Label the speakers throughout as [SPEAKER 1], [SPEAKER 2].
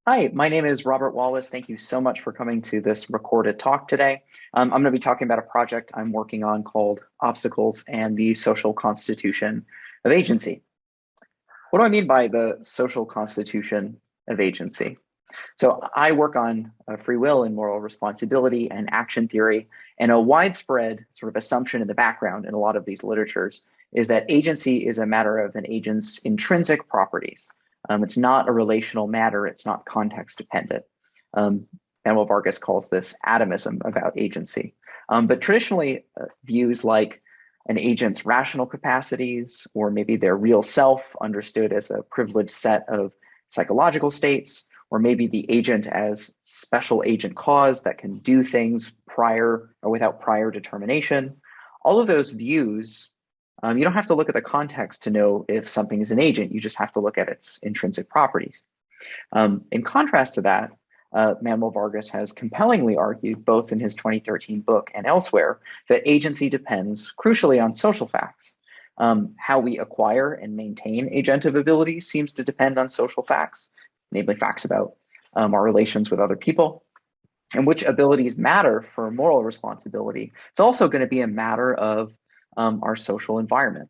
[SPEAKER 1] Hi, my name is Robert Wallace. Thank you so much for coming to this recorded talk today. I'm going to be talking about a project I'm working on called Obstacles and the Social Constitution of Agency. What do I mean by the social constitution of agency? So I work on free will and moral responsibility and action theory, and a widespread sort of assumption in the background in a lot of these literatures is that agency is a matter of an agent's intrinsic properties. It's not a relational matter. It's not context dependent. Manuel Vargas calls this atomism about agency. But traditionally, views like an agent's rational capacities, or maybe their real self understood as a privileged set of psychological states, or maybe the agent as special agent cause that can do things prior or without prior determination. All of those views, you don't have to look at the context to know if something is an agent. You just have to look at its intrinsic properties. In contrast to that, Manuel Vargas has compellingly argued, both in his 2013 book and elsewhere, that agency depends crucially on social facts. How we acquire and maintain agentive abilities seems to depend on social facts, namely facts about our relations with other people, and which abilities matter for moral responsibility. It's also going to be a matter of our social environment.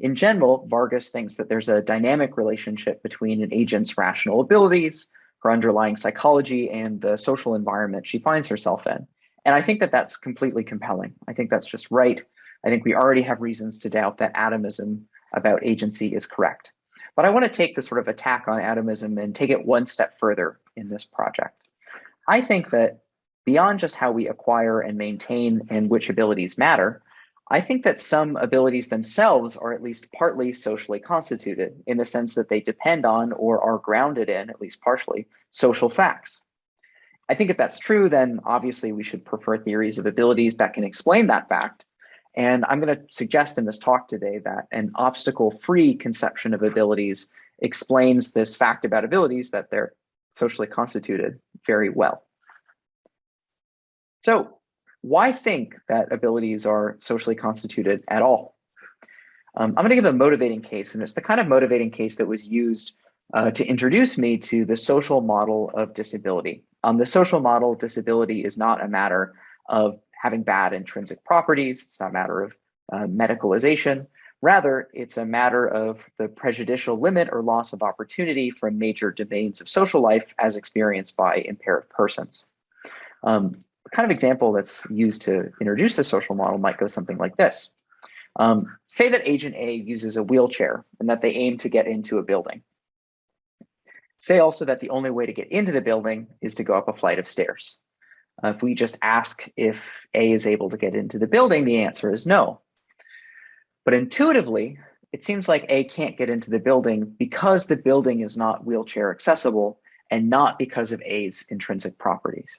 [SPEAKER 1] In general, Vargas thinks that there's a dynamic relationship between an agent's rational abilities, her underlying psychology, and the social environment she finds herself in. And I think that that's completely compelling. I think that's just right. I think we already have reasons to doubt that atomism about agency is correct. But I want to take this sort of attack on atomism and take it one step further in this project. I think that beyond just how we acquire and maintain and which abilities matter, I think that some abilities themselves are at least partly socially constituted, in the sense that they depend on or are grounded in, at least partially, social facts. I think if that's true, then obviously we should prefer theories of abilities that can explain that fact. And I'm going to suggest in this talk today that an obstacle-free conception of abilities explains this fact about abilities, that they're socially constituted, very well. So why think that abilities are socially constituted at all? I'm going to give a motivating case, and it's the kind of motivating case that was used to introduce me to the social model of disability. The social model of disability is not a matter of having bad intrinsic properties. It's not a matter of medicalization. Rather, it's a matter of the prejudicial limit or loss of opportunity from major domains of social life as experienced by impaired persons. The kind of example that's used to introduce the social model might go something like this. Say that agent A uses a wheelchair and that they aim to get into a building. Say also that the only way to get into the building is to go up a flight of stairs. If we just ask if A is able to get into the building, the answer is no. But intuitively, it seems like A can't get into the building because the building is not wheelchair accessible and not because of A's intrinsic properties.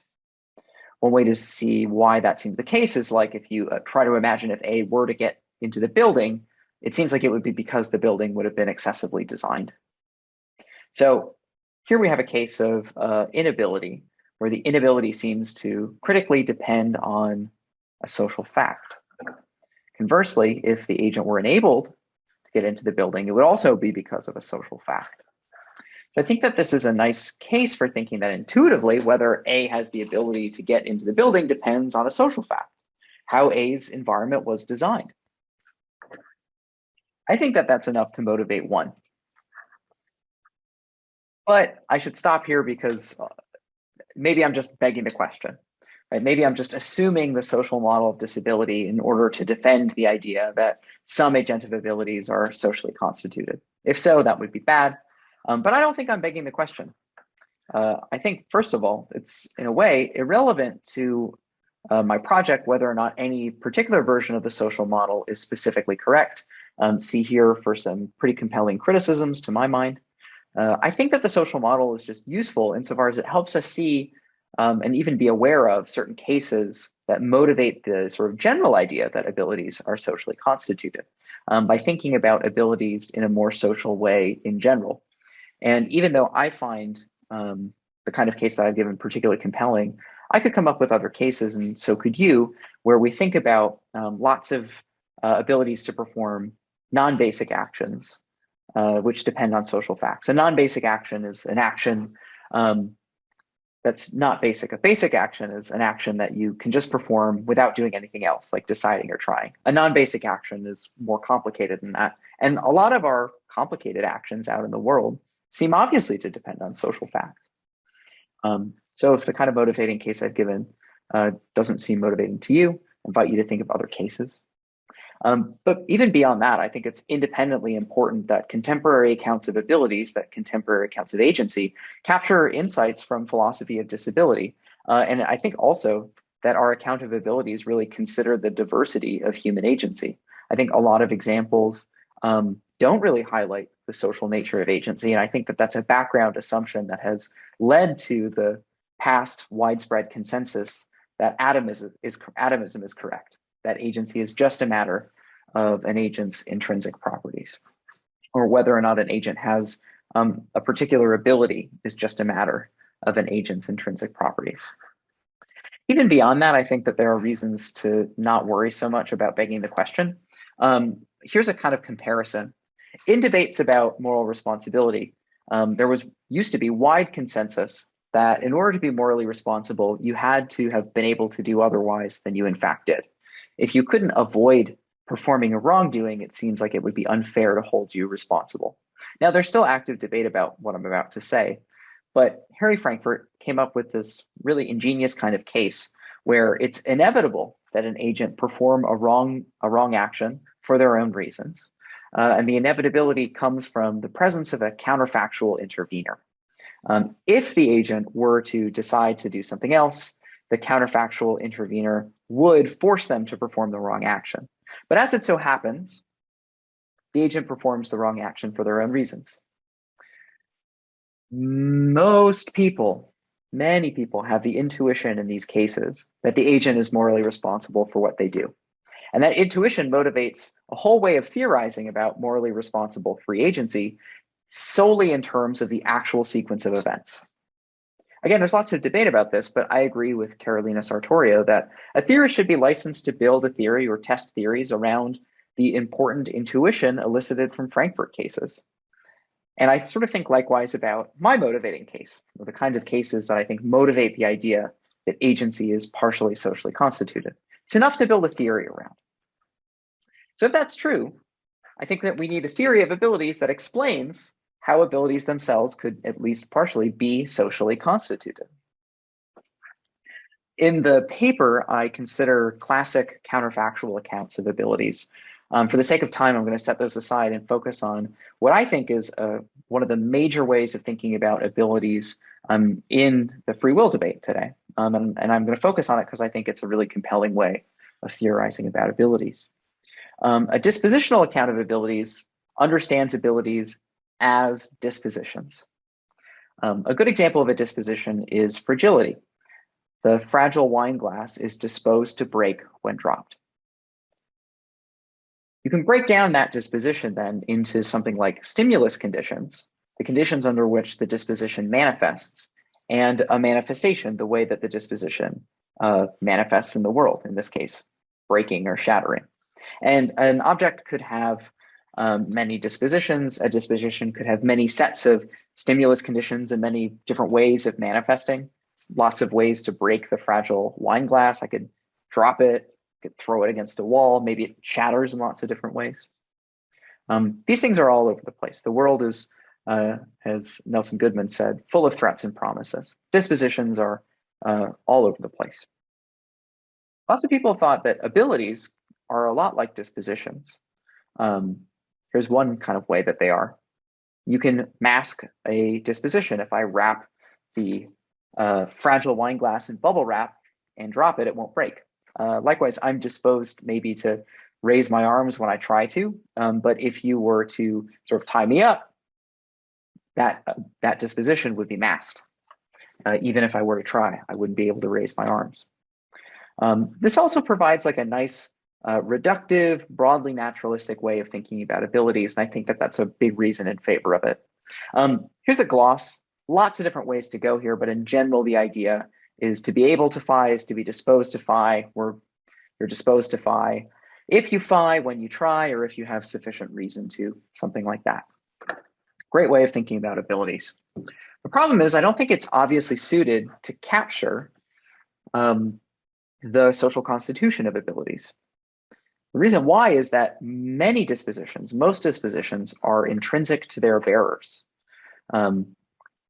[SPEAKER 1] One way to see why that seems the case is like if you try to imagine if A were to get into the building, it seems like it would be because the building would have been excessively designed. So here we have a case of inability, where the inability seems to critically depend on a social fact. Conversely, if the agent were enabled to get into the building, it would also be because of a social fact. So I think that this is a nice case for thinking that intuitively, whether A has the ability to get into the building depends on a social fact, how A's environment was designed. I think that that's enough to motivate one. But I should stop here because maybe I'm just begging the question. Right? Maybe I'm just assuming the social model of disability in order to defend the idea that some agentive abilities are socially constituted. If so, that would be bad. But I don't think I'm begging the question. I think, first of all, it's in a way irrelevant to my project whether or not any particular version of the social model is specifically correct. See here for some pretty compelling criticisms to my mind. I think that the social model is just useful insofar as it helps us see and even be aware of certain cases that motivate the sort of general idea that abilities are socially constituted by thinking about abilities in a more social way in general. And even though I find the kind of case that I've given particularly compelling, I could come up with other cases, and so could you, where we think about lots of abilities to perform non-basic actions, which depend on social facts. A non-basic action is an action That's not basic. A basic action is an action that you can just perform without doing anything else, like deciding or trying. A non-basic action is more complicated than that. And a lot of our complicated actions out in the world seem obviously to depend on social facts. So if the kind of motivating case I've given doesn't seem motivating to you, I invite you to think of other cases. But even beyond that, I think it's independently important that contemporary accounts of abilities, that contemporary accounts of agency, capture insights from philosophy of disability. And I think also that our account of abilities really consider the diversity of human agency. I think a lot of examples don't really highlight the social nature of agency. And I think that that's a background assumption that has led to the past widespread consensus that atomism is correct, that agency is just a matter of an agent's intrinsic properties, or whether or not an agent has a particular ability is just a matter of an agent's intrinsic properties. Even beyond that, I think that there are reasons to not worry so much about begging the question. Here's a kind of comparison. In debates about moral responsibility, there used to be wide consensus that in order to be morally responsible, you had to have been able to do otherwise than you in fact did. If you couldn't avoid performing a wrongdoing, it seems like it would be unfair to hold you responsible. Now, there's still active debate about what I'm about to say, but Harry Frankfurt came up with this really ingenious kind of case where it's inevitable that an agent perform a wrong action for their own reasons. And the inevitability comes from the presence of a counterfactual intervener. If the agent were to decide to do something else, the counterfactual intervener would force them to perform the wrong action. But as it so happens, the agent performs the wrong action for their own reasons. Most people, many people, have the intuition in these cases that the agent is morally responsible for what they do. And that intuition motivates a whole way of theorizing about morally responsible free agency solely in terms of the actual sequence of events. Again, there's lots of debate about this, but I agree with Carolina Sartorio that a theorist should be licensed to build a theory or test theories around the important intuition elicited from Frankfurt cases. And I sort of think likewise about my motivating case, or the kinds of cases that I think motivate the idea that agency is partially socially constituted. It's enough to build a theory around. So if that's true, I think that we need a theory of abilities that explains how abilities themselves could at least partially be socially constituted. In the paper, I consider classic counterfactual accounts of abilities. For the sake of time, I'm going to set those aside and focus on what I think is one of the major ways of thinking about abilities in the free will debate today. And I'm going to focus on it because I think it's a really compelling way of theorizing about abilities. A dispositional account of abilities understands abilities as dispositions. A good example of a disposition is fragility. The fragile wine glass is disposed to break when dropped. You can break down that disposition then into something like stimulus conditions, the conditions under which the disposition manifests, and a manifestation, the way that the disposition manifests in the world, in this case, breaking or shattering. And an object could have many dispositions. A disposition could have many sets of stimulus conditions and many different ways of manifesting. Lots of ways to break the fragile wine glass. I could drop it, I could throw it against a wall. Maybe it shatters in lots of different ways. These things are all over the place. The world is, as Nelson Goodman said, full of threats and promises. Dispositions are all over the place. Lots of people thought that abilities are a lot like dispositions. Here's one kind of way that they are. You can mask a disposition. If I wrap the fragile wine glass in bubble wrap and drop it, it won't break. Likewise, I'm disposed maybe to raise my arms when I try to, but if you were to sort of tie me up, that disposition would be masked. Even if I were to try, I wouldn't be able to raise my arms. This also provides like a nice reductive, broadly naturalistic way of thinking about abilities, and I think that that's a big reason in favor of it. Here's a gloss. Lots of different ways to go here, but in general, the idea is to be able to phi is to be disposed to phi, where you're disposed to phi if you phi when you try, or if you have sufficient reason to, something like that. Great way of thinking about abilities. The problem is I don't think it's obviously suited to capture the social constitution of abilities. The reason why is that many dispositions, most dispositions, are intrinsic to their bearers.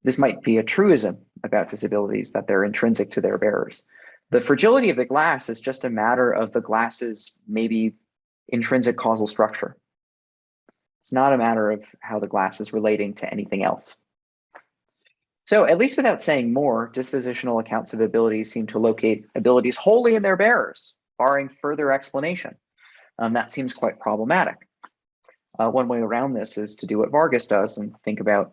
[SPEAKER 1] This might be a truism about disabilities, that they're intrinsic to their bearers. The fragility of the glass is just a matter of the glass's maybe intrinsic causal structure. It's not a matter of how the glass is relating to anything else. So at least without saying more, dispositional accounts of abilities seem to locate abilities wholly in their bearers, barring further explanation. That seems quite problematic. One way around this is to do what Vargas does and think about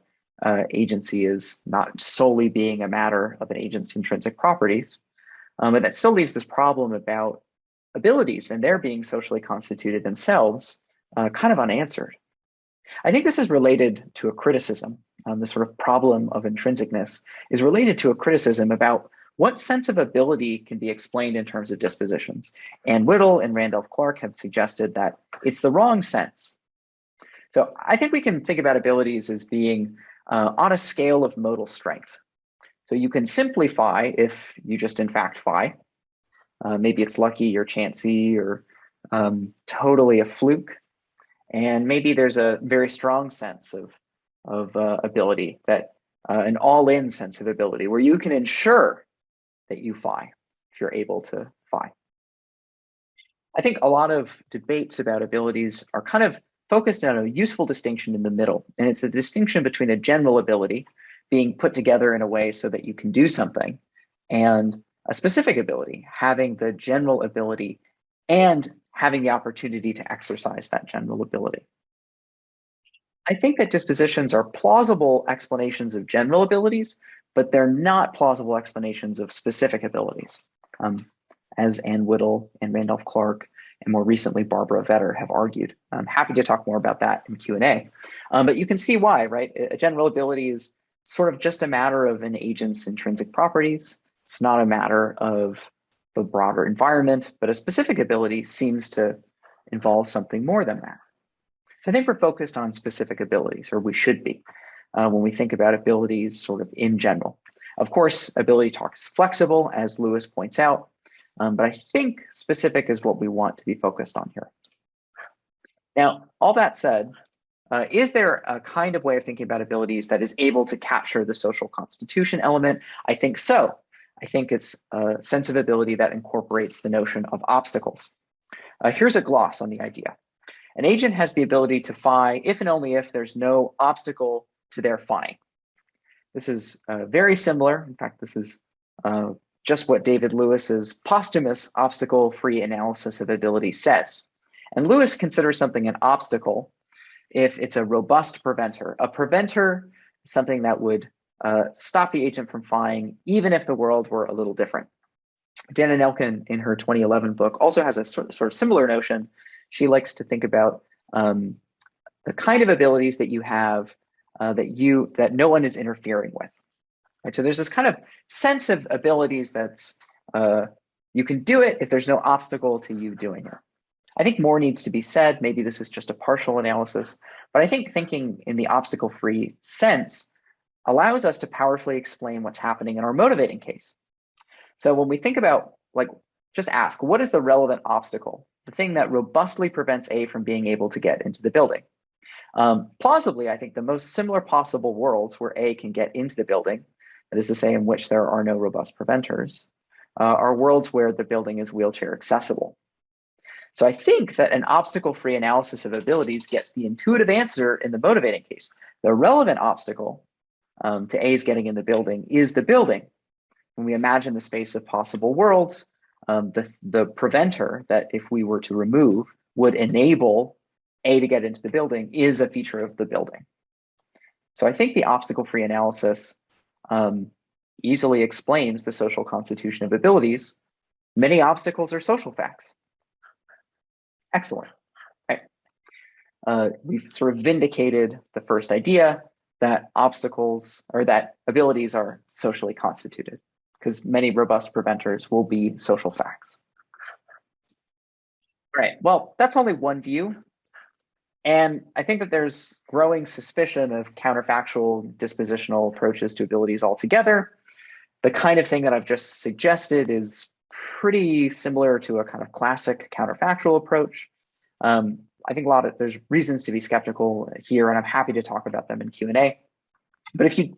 [SPEAKER 1] agency as not solely being a matter of an agent's intrinsic properties, but that still leaves this problem about abilities and their being socially constituted themselves kind of unanswered. I think this is related to a criticism. This sort of problem of intrinsicness is related to a criticism about what sense of ability can be explained in terms of dispositions. And Whittle and Randolph-Clark have suggested that it's the wrong sense. So I think we can think about abilities as being on a scale of modal strength. So you can simplify if you just in fact phi. Maybe it's lucky or chancy or totally a fluke. And maybe there's a very strong sense of ability, that an all-in sense of ability, where you can ensure that you phi if you're able to phi. I think a lot of debates about abilities are kind of focused on a useful distinction in the middle, and it's the distinction between a general ability being put together in a way so that you can do something, and a specific ability, having the general ability and having the opportunity to exercise that general ability. I think that dispositions are plausible explanations of general abilities, but they're not plausible explanations of specific abilities, as Ann Whittle and Randolph-Clark and more recently Barbara Vetter have argued. I'm happy to talk more about that in Q&A, but you can see why, right? A general ability is sort of just a matter of an agent's intrinsic properties. It's not a matter of the broader environment, but a specific ability seems to involve something more than that. So I think we're focused on specific abilities, or we should be, when we think about abilities sort of in general. Of course, ability talk is flexible, as Lewis points out, but I think specific is what we want to be focused on here. Now, all that said, is there a kind of way of thinking about abilities that is able to capture the social constitution element? I think so. I think it's a sense of ability that incorporates the notion of obstacles. Here's a gloss on the idea. An agent has the ability to phi if and only if there's no obstacle to their phi. This is very similar. In fact, this is just what David Lewis's posthumous obstacle-free analysis of ability says. And Lewis considers something an obstacle if it's a robust preventer. A preventer is something that would stop the agent from phi-ing even if the world were a little different. Dana Nelkin, in her 2011 book, also has a sort of similar notion. She likes to think about the kind of abilities that you have that no one is interfering with. Right? So there's this kind of sense of abilities that's you can do it if there's no obstacle to you doing it. I think more needs to be said. Maybe this is just a partial analysis, but I think thinking in the obstacle-free sense allows us to powerfully explain what's happening in our motivating case. So when we think about, like, just ask, what is the relevant obstacle? The thing that robustly prevents A from being able to get into the building. Plausibly, I think the most similar possible worlds where A can get into the building, that is to say, in which there are no robust preventers, are worlds where the building is wheelchair accessible. So I think that an obstacle-free analysis of abilities gets the intuitive answer in the motivating case. The relevant obstacle to A's getting in the building is the building. When we imagine the space of possible worlds, the preventer that if we were to remove would enable A to get into the building is a feature of the building. So I think the obstacle-free analysis easily explains the social constitution of abilities. Many obstacles are social facts. Excellent. Right. We've sort of vindicated the first idea that obstacles or that abilities are socially constituted, because many robust preventers will be social facts. All right, well, that's only one view. And I think that there's growing suspicion of counterfactual dispositional approaches to abilities altogether. The kind of thing that I've just suggested is pretty similar to a kind of classic counterfactual approach. I think there's reasons to be skeptical here, and I'm happy to talk about them in Q&A. But if you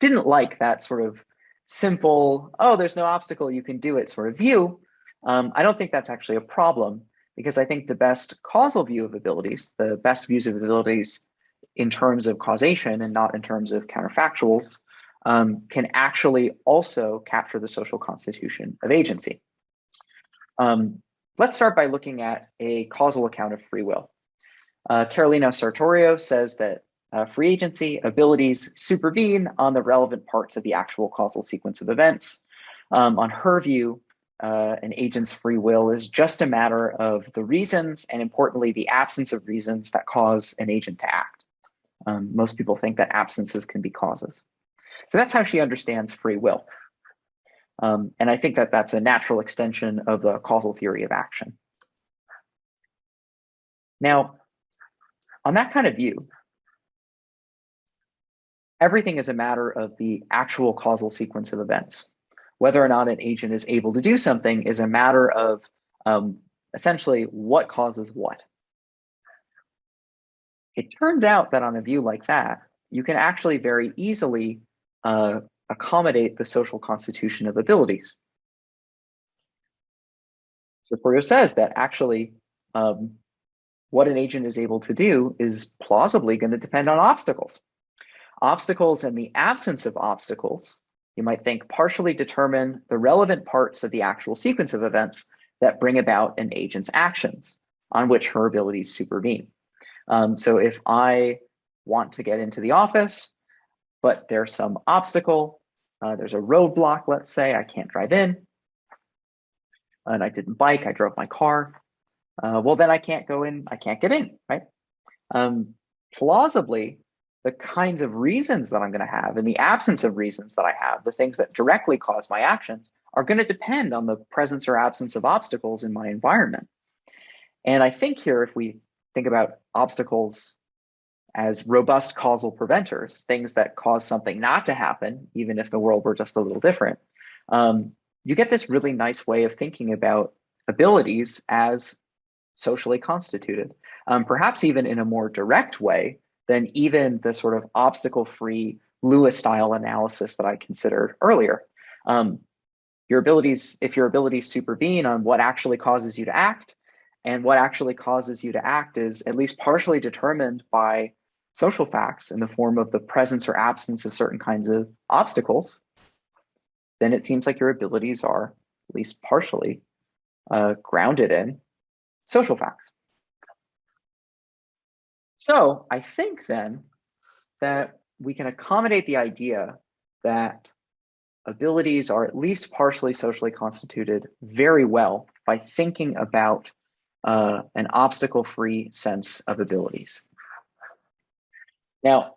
[SPEAKER 1] didn't like that sort of simple, oh, there's no obstacle, you can do it sort of view, I don't think that's actually a problem, because I think the best causal view of abilities, the best views of abilities in terms of causation and not in terms of counterfactuals, can actually also capture the social constitution of agency. Let's start by looking at a causal account of free will. Carolina Sartorio says that free agency abilities supervene on the relevant parts of the actual causal sequence of events. On her view, an agent's free will is just a matter of the reasons, and importantly, the absence of reasons that cause an agent to act. Most people think that absences can be causes. So that's how she understands free will. And I think that that's a natural extension of the causal theory of action. Now, on that kind of view, everything is a matter of the actual causal sequence of events. Whether or not an agent is able to do something is a matter of essentially what causes what. It turns out that on a view like that, you can actually very easily accommodate the social constitution of abilities. Sartorio says that actually what an agent is able to do is plausibly going to depend on obstacles. Obstacles and the absence of obstacles, you might think, partially determine the relevant parts of the actual sequence of events that bring about an agent's actions on which her abilities supervene. So if I want to get into the office, but there's some obstacle, there's a roadblock, let's say, I can't drive in, and I didn't bike, I drove my car, well, then I can't go in, I can't get in, right? Plausibly, the kinds of reasons that I'm going to have, in the absence of reasons that I have, the things that directly cause my actions, are going to depend on the presence or absence of obstacles in my environment. And I think here, if we think about obstacles as robust causal preventers, things that cause something not to happen, even if the world were just a little different, you get this really nice way of thinking about abilities as socially constituted, perhaps even in a more direct way than even the sort of obstacle-free Lewis-style analysis that I considered earlier. Your abilities, if your abilities supervene on what actually causes you to act, and what actually causes you to act is at least partially determined by social facts in the form of the presence or absence of certain kinds of obstacles, then it seems like your abilities are at least partially grounded in social facts. So I think then that we can accommodate the idea that abilities are at least partially socially constituted very well by thinking about an obstacle-free sense of abilities. Now,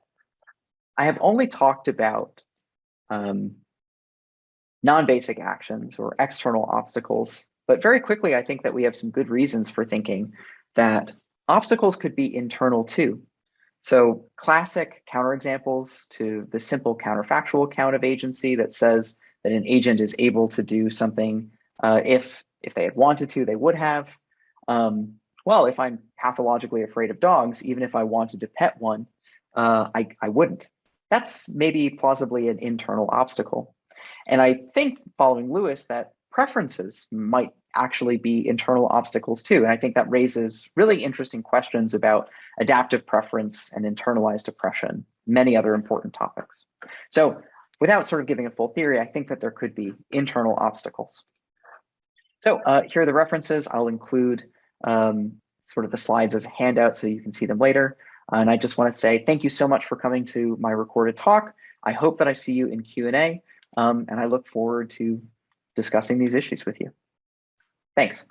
[SPEAKER 1] I have only talked about non-basic actions or external obstacles, but very quickly, I think that we have some good reasons for thinking that obstacles could be internal too. So classic counterexamples to the simple counterfactual account of agency that says that an agent is able to do something if they had wanted to, they would have. Well, if I'm pathologically afraid of dogs, even if I wanted to pet one, I wouldn't. That's maybe plausibly an internal obstacle. And I think, following Lewis, that preferences might actually be internal obstacles too. And I think that raises really interesting questions about adaptive preference and internalized oppression, many other important topics. So without sort of giving a full theory, I think that there could be internal obstacles. So here are the references. I'll include sort of the slides as a handout so you can see them later. And I just want to say thank you so much for coming to my recorded talk. I hope that I see you in Q&A, and I look forward to discussing these issues with you. Thanks.